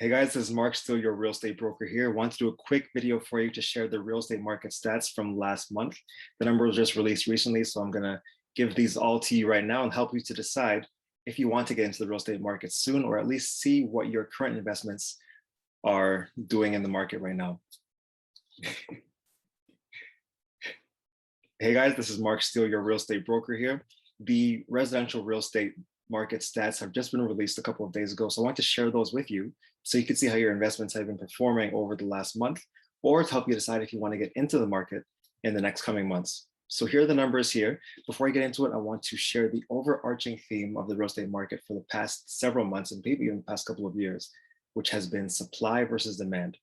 Hey guys, this is Mark, still your real estate broker here. I want to do a quick video for you to share the real estate market stats from last month. The number was just released recently, so I'm gonna give these all to you right now and help you to decide if you want to get into the real estate market soon, or at least see what your current investments are doing in the market right now. Hey guys, this is Mark, still your real estate broker here. The residential real estate market stats have just been released a couple of days ago, so I want to share those with you so you can see how your investments have been performing over the last month, or to help you decide if you want to get into the market in the next coming months. So here are the numbers here. Before I get into it, I want to share the overarching theme of the real estate market for the past several months and maybe even the past couple of years, which has been supply versus demand.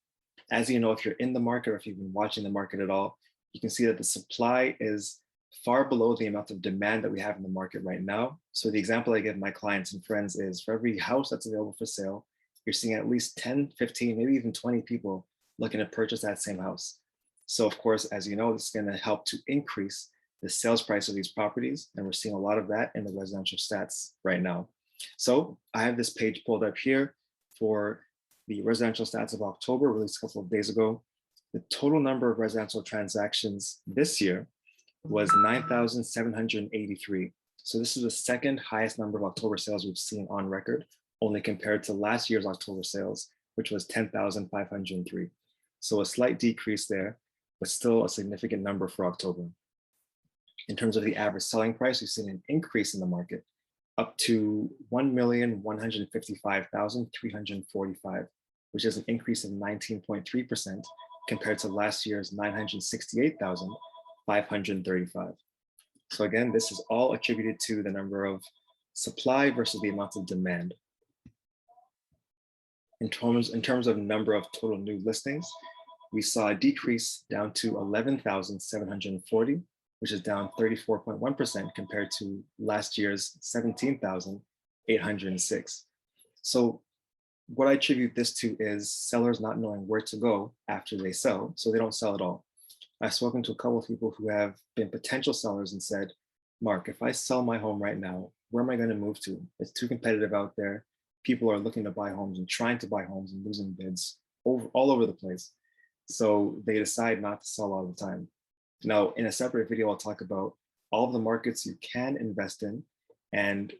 As you know, if you're in the market or if you've been watching the market at all, you can see that the supply is far below the amount of demand that we have in the market right now. So the example I give my clients and friends is for every house that's available for sale, you're seeing at least 10, 15, maybe even 20 people looking to purchase that same house. So of course, as you know, this is going to help to increase the sales price of these properties. And we're seeing a lot of that in the residential stats right now. So I have this page pulled up here for the residential stats of October, released a couple of days ago. The total number of residential transactions this year was 9,783. So this is the second highest number of October sales we've seen on record, only compared to last year's October sales, which was 10,503. So a slight decrease there, but still a significant number for October. In terms of the average selling price, we've seen an increase in the market up to 1,155,345, which is an increase of 19.3% compared to last year's 968,535. So again, this is all attributed to the number of supply versus the amount of demand. In terms of number of total new listings, we saw a decrease down to 11,740, which is down 34.1% compared to last year's 17,806. So what I attribute this to is sellers not knowing where to go after they sell, so they don't sell at all. I've spoken to a couple of people who have been potential sellers and said, Mark, if I sell my home right now, where am I going to move to? It's too competitive out there. People are looking to buy homes and trying to buy homes and losing bids all over the place. So they decide not to sell all the time. Now, in a separate video, I'll talk about all of the markets you can invest in and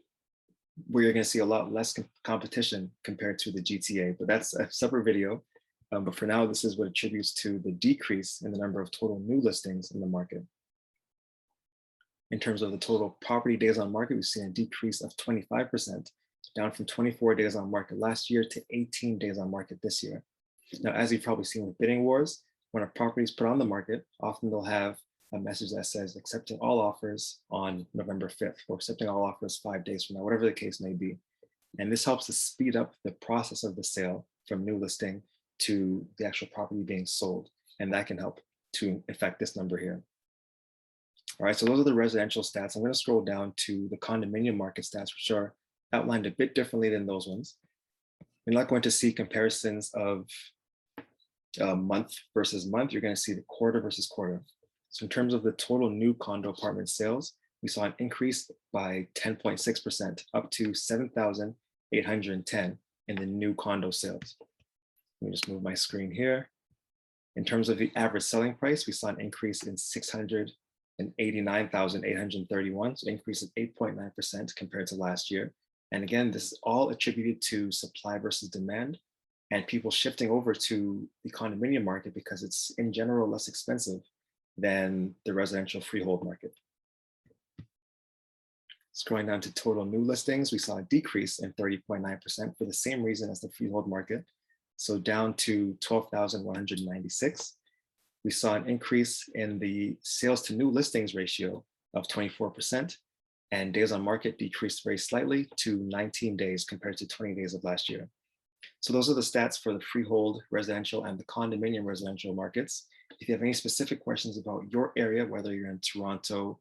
where you're going to see a lot less competition compared to the GTA, but that's a separate video. But for now, this is what attributes to the decrease in the number of total new listings in the market. In terms of the total property days on market, we've seen a decrease of 25%, down from 24 days on market last year to 18 days on market this year. Now, as you've probably seen with bidding wars, when a property is put on the market, often they'll have a message that says accepting all offers on November 5th or accepting all offers 5 days from now, whatever the case may be. And this helps to speed up the process of the sale from new listing to the actual property being sold. And that can help to affect this number here. All right, so those are the residential stats. I'm going to scroll down to the condominium market stats, which are outlined a bit differently than those ones. We're not going to see comparisons of month versus month. You're going to see the quarter versus quarter. So in terms of the total new condo apartment sales, we saw an increase by 10.6%, up to 7,810 in the new condo sales. Let me just move my screen here. In terms of the average selling price, we saw an increase in 689,831, so an increase of 8.9% compared to last year. And again, this is all attributed to supply versus demand and people shifting over to the condominium market because it's in general less expensive than the residential freehold market. Scrolling down to total new listings, we saw a decrease in 30.9% for the same reason as the freehold market. So down to 12,196. We saw an increase in the sales to new listings ratio of 24%, and days on market decreased very slightly to 19 days compared to 20 days of last year. So those are the stats for the freehold residential and the condominium residential markets. If you have any specific questions about your area, whether you're in Toronto,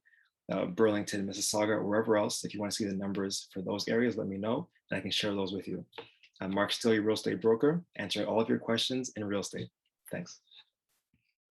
Burlington, Mississauga, or wherever else, if you want to see the numbers for those areas, let me know, and I can share those with you. I'm Mark Still, your real estate broker, answering all of your questions in real estate. Thanks.